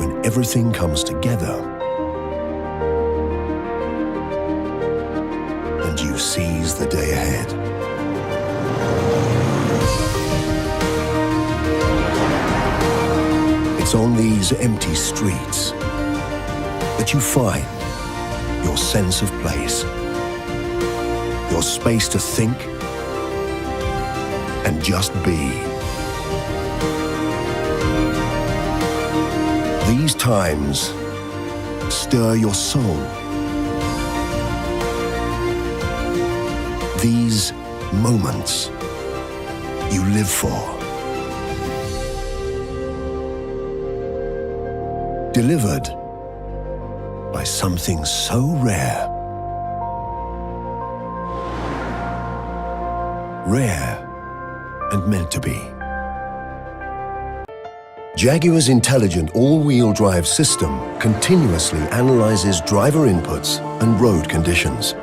when everything comes together and you seize the day ahead. It's on these empty streets that you find your sense of place, your space to think and just be. These times stir your soul. These moments you live for. Delivered by something so rare. Rare and meant to be. Jaguar's intelligent all-wheel drive system continuously analyzes driver inputs and road conditions.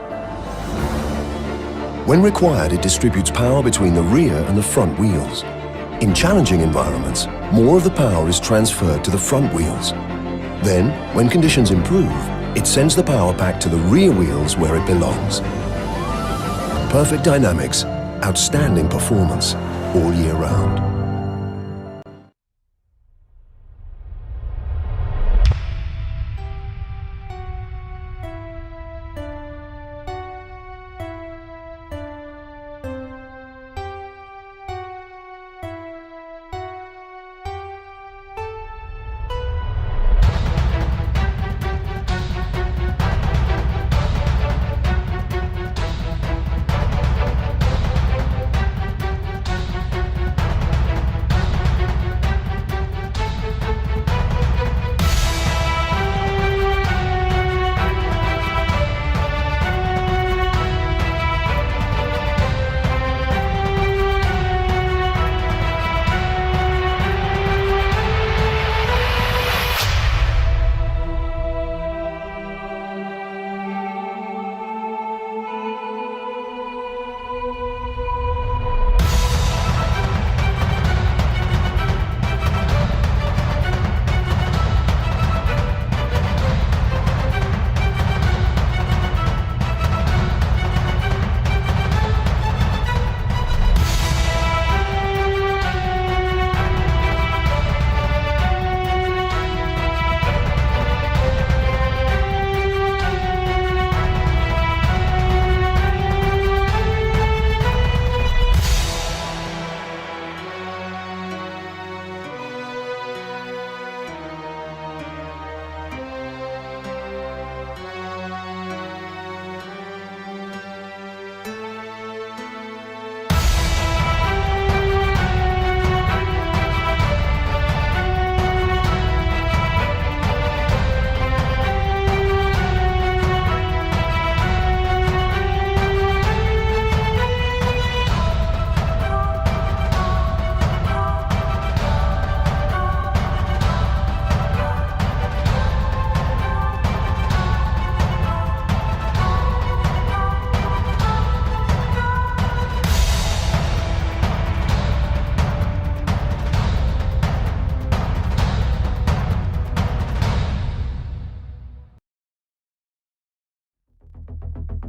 When required, it distributes power between the rear and the front wheels. In challenging environments, more of the power is transferred to the front wheels. Then, when conditions improve, it sends the power back to the rear wheels where it belongs. Perfect dynamics, outstanding performance all year round.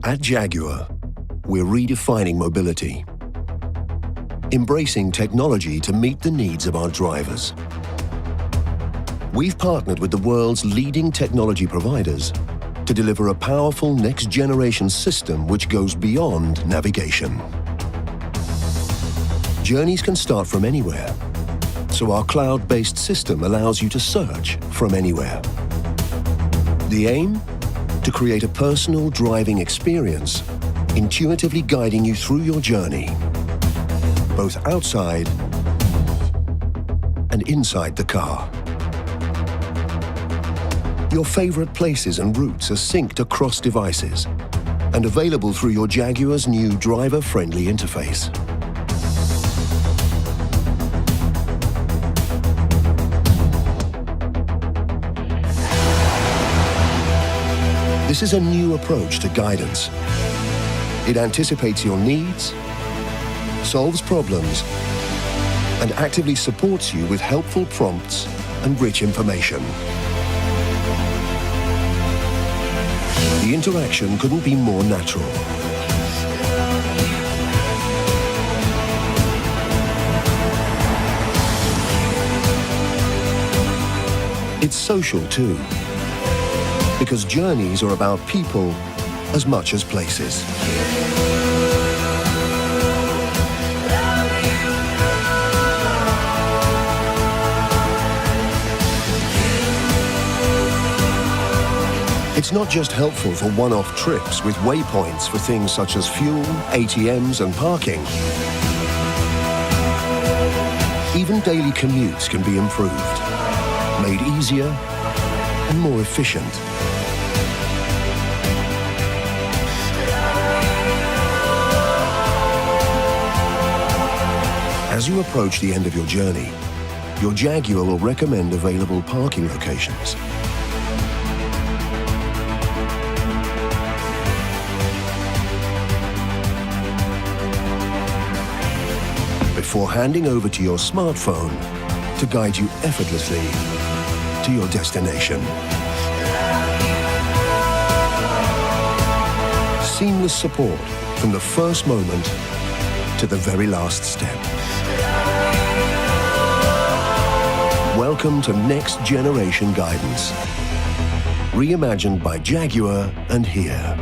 At Jaguar, we're redefining mobility, embracing technology to meet the needs of our drivers. We've partnered with the world's leading technology providers to deliver a powerful next-generation system which goes beyond navigation. Journeys can start from anywhere, so our cloud-based system allows you to search from anywhere. The aim? To create a personal driving experience, intuitively guiding you through your journey, both outside and inside the car. Your favorite places and routes are synced across devices and available through your Jaguar's new driver-friendly interface. This is a new approach to guidance. It anticipates your needs, solves problems, and actively supports you with helpful prompts and rich information. The interaction couldn't be more natural. It's social too, because journeys are about people as much as places. It's not just helpful for one-off trips with waypoints for things such as fuel, ATMs and parking. Even daily commutes can be improved, made easier and more efficient. As you approach the end of your journey, your Jaguar will recommend available parking locations. Before handing over to your smartphone to guide you effortlessly to your destination. Seamless support from the first moment to the very last step. Welcome to next generation guidance. Reimagined by Jaguar and here.